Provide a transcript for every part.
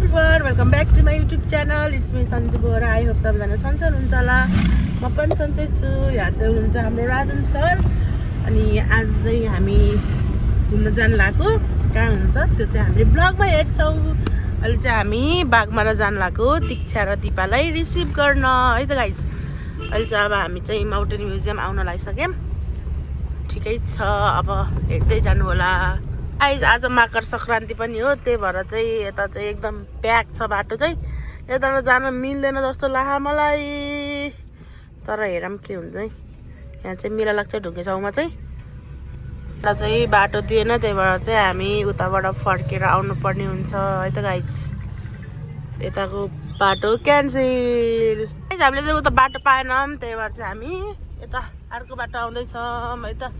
Everyone welcome back to my YouTube channel it's me Sanju Bora I hope सबैजना सन्चै हुनुहुन्छ होला म पनि सन्चै छु यहाँ चाहिँ हुनुहुन्छ हाम्रो राजन सर अनि आज चाहिँ हामी घुम्न जान लागेको कहाँ हुन्छ त्यो चाहिँ हामीले ब्लगमा हेर्छौँ अहिले चाहिँ हामी बागमारा जान लागेको दीक्षा र दिपालाई रिसिभ गर्न है त गाइस अहिले चाहिँ अब हामी चाहिँ माउन्टेन म्युजियम आउन लागिसक्यौँ ठिकै छ अब हेर्दै जानु होला आज मकर सङ्क्रान्ति पनि हो त्यही भएर चाहिँ यता चाहिँ एकदम प्याक छ बाटो चाहिँ यताबाट जान मिल्दैन जस्तो लाग्यो मलाई तर हेरौँ के हुन्छ है यहाँ चाहिँ मेला लाग्छ ढुङ्गे छाउमा चाहिँ बाटो दिएन त्यही भएर चाहिँ हामी उताबाट फर्केर आउनु पर्ने हुन्छ है त गाइस यताको बाटो क्यान्सिल हामीले चाहिँ उता बाटो पाएनौँ त्यही भएर चाहिँ हामी यता अर्को बाटो आउँदैछौँ है त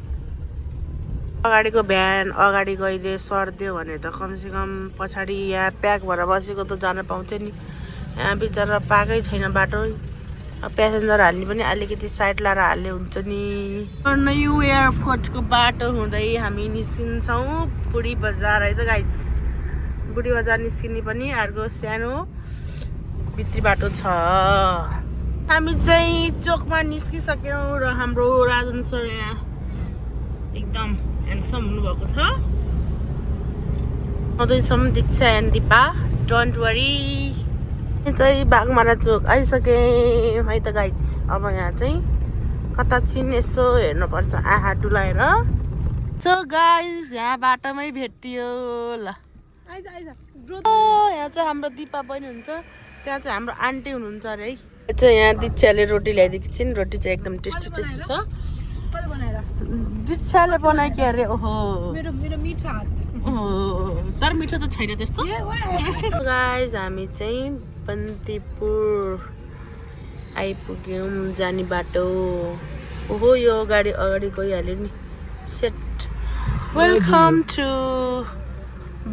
अगाडिको भ्यान अगाडि गइदियो सर्दियो भने त कमसेकम पछाडि यहाँ प्याक भएर बसेको त जान पाउँथ्यो नि यहाँ बिचरा पाएकै छैन बाटो प्यासेन्जर हाल्ने पनि अलिकति साइड लाएर हाल्ने हुन्छ नि न्यु एयरपोर्टको बाटो हुँदै हामी निस्किन्छौँ बुढी बजार है त गाइस बुढी बजार निस्किने पनि अर्को सानो भित्री बाटो छ हामी चाहिँ चोकमा निस्किसक्यौँ र हाम्रो राजन सर यहाँ एकदम ह्यान्डसम हुनुभएको छ आउँदैछौँ दीक्षा एन्ड दिपा डोन्ट वरी चाहिँ बागमारा चोक आइसकेँ है त गाइस अब यहाँ चाहिँ कता छिन यसो हेर्नुपर्छ आहा डुलाएर सो गाइस यहाँ बाटोमै भेटियो ल यहाँ चाहिँ हाम्रो दिपा बहिनी हुन्छ त्यहाँ चाहिँ हाम्रो आन्टी हुनुहुन्छ अरे है चाहिँ यहाँ दीक्षाले रोटी ल्याइदिएको छिन् रोटी चाहिँ एकदम टेस्टी टेस्टी छ दीक्षाले बनायो अरे ओहो तर मिठो त छैन त्यस्तो गाइस हामी चाहिँ बन्दीपुर आइपुग्यौँ जाने बाटो ओहो यो गाडी अगाडि गइहाल्यो नि सेट वेलकम टु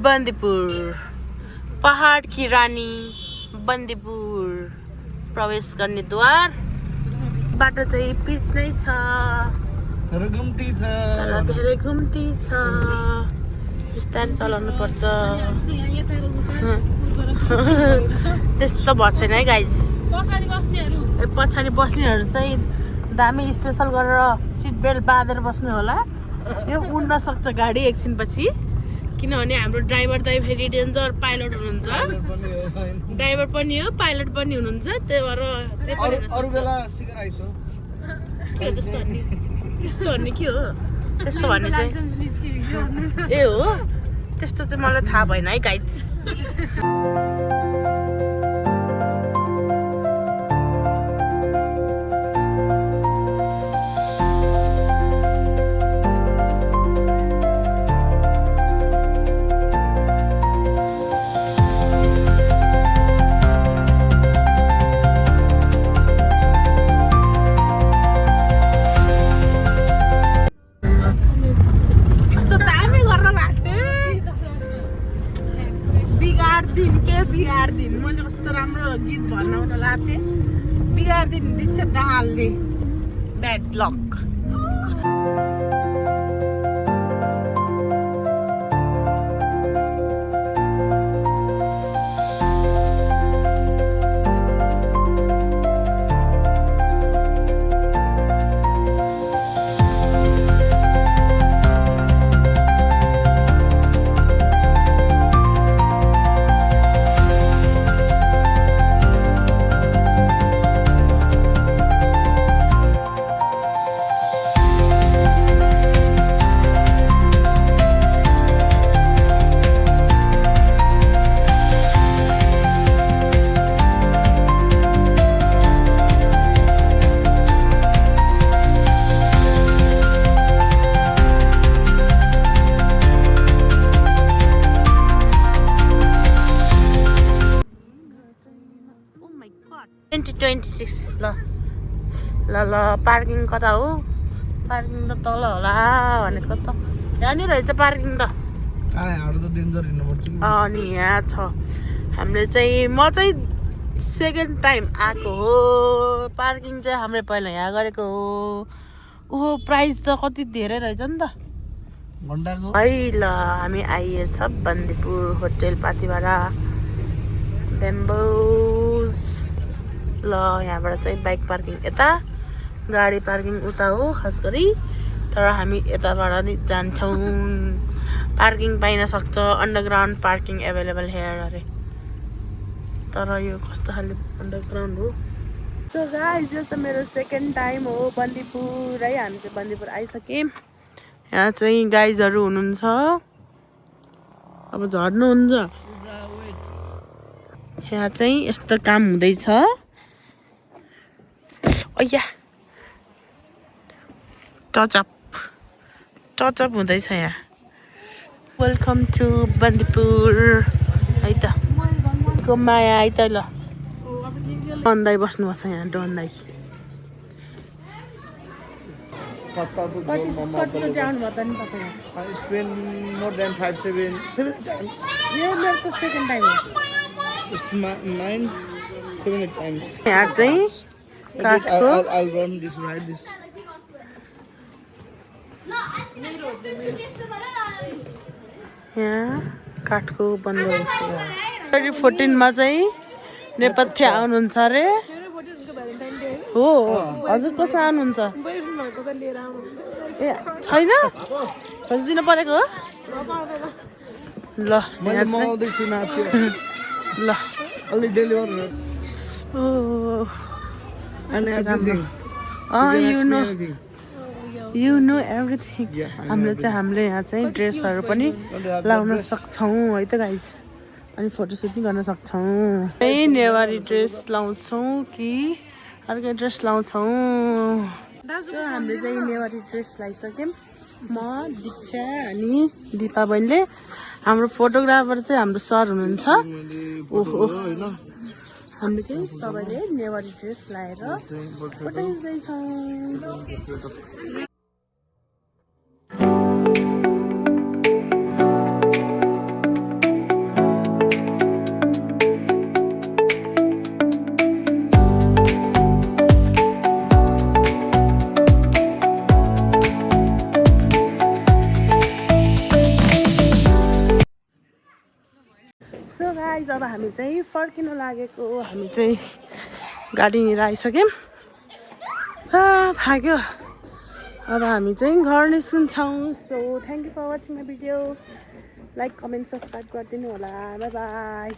बन्दीपुर पहाड की रानी बन्दीपुर प्रवेश गर्ने द्वार बाटो चाहिँ पिच नै छ तर धेरै घुम्ती छ बिस्तारै चलाउनु पर्छ त्यस्तो भएको छैन है गाइस पछाडि बस्नेहरू चाहिँ दामी स्पेसल गरेर सिट बेल्ट बाँधेर बस्नु होला यो उड्न सक्छ गाडी एकछिनपछि किनभने हाम्रो ड्राइभर त फेरि डेन्जर पाइलट हुनुहुन्छ ड्राइभर पनि हो पाइलट पनि हुनुहुन्छ त्यही भएर त्यस्तो भन्ने के हो त्यस्तो भन्ने चाहिँ ए हो त्यस्तो चाहिँ मलाई थाहा भएन है गाइस मैले कस्तो राम्रो गीत भन्न लाग्थेँ बिगार्दिन दिन्छ दाहालले ब्याड लक ल पार्किङ कता हो पार्किङ त तल होला भनेको त यहाँनिर रहेछ पार्किङ त अनि यहाँ छ हामीले चाहिँ म चाहिँ सेकेन्ड टाइम आएको हो पार्किङ चाहिँ हामीले पहिला यहाँ गरेको हो ओहो प्राइस त कति धेरै रहेछ नि त है ल हामी आइएछ बन्दीपुर होटेल पाथिभाडा बेम्बोज ल यहाँबाट चाहिँ बाइक पार्किङ यता गाडी पार्किङ उता हो खास गरी तर हामी यताबाट नि जान्छौँ पार्किङ पाइन सक्छ अन्डरग्राउन्ड पार्किङ एभाइलेबल हेयर अरे तर यो कस्तो खाले अन्डरग्राउन्ड हो सो गाइस यो चाहिँ मेरो सेकेन्ड टाइम हो बन्दीपुर है हामी चाहिँ बन्दीपुर आइसक्यौँ यहाँ चाहिँ गाइजहरू हुनुहुन्छ अब झर्नुहुन्छ यहाँ चाहिँ यस्तो काम हुँदैछ ओया टचअप हुँदैछ यहाँ वेलकम टु बन्दीपुर है त को माया है त ल डन्दाई बस्नुपर्छ यहाँ डन्दाई Patabuk कति Mama कतिको जानु भयो त नि तपाईँ I spent more than 7 times. यो मेरो त सेकेन्ड टाइम हो It's mine 7 times. यहाँ चाहिँ काठको I'll run this ride this. यहाँ काठको बन्दैछ 2014 मा चाहिँ नेपथ्य आउनुहुन्छ अरे हो हजुर कसो आउनुहुन्छ ए छैन खोजिदिनु परेको हो ल मैले मगाउँदै छु नाथ्यो ल अलि डेलिभर ओ and everything. You know everything हामीले यहाँ चाहिँ ड्रेसहरू पनि लाउन सक्छौँ है त गाइस अनि फोटोसुट पनि गर्न सक्छौँ यही नेवारी ड्रेस लाउँछौँ कि अर्कै ड्रेस लाउँछौँ सो हामीले चाहिँ नेवारी ड्रेस लगाइसक्यौँ म दीक्षा अनि दिपा बहिनीले हाम्रो फोटोग्राफर चाहिँ हाम्रो सर हुनुहुन्छ ओहो हामीले चाहिँ सबैले नेवारी ड्रेस लगाएर फोटो खिच्दैछौँ सो गाइज अब हामी चाहिँ फर्किन लागेको हामी चाहिँ गाडीनिर आइसक्यौँ थाक्यो अब हामी चाहिँ घर निस्किन्छौँ so thank you for watching my video like comment subscribe गरिदिनु होला बाई बाई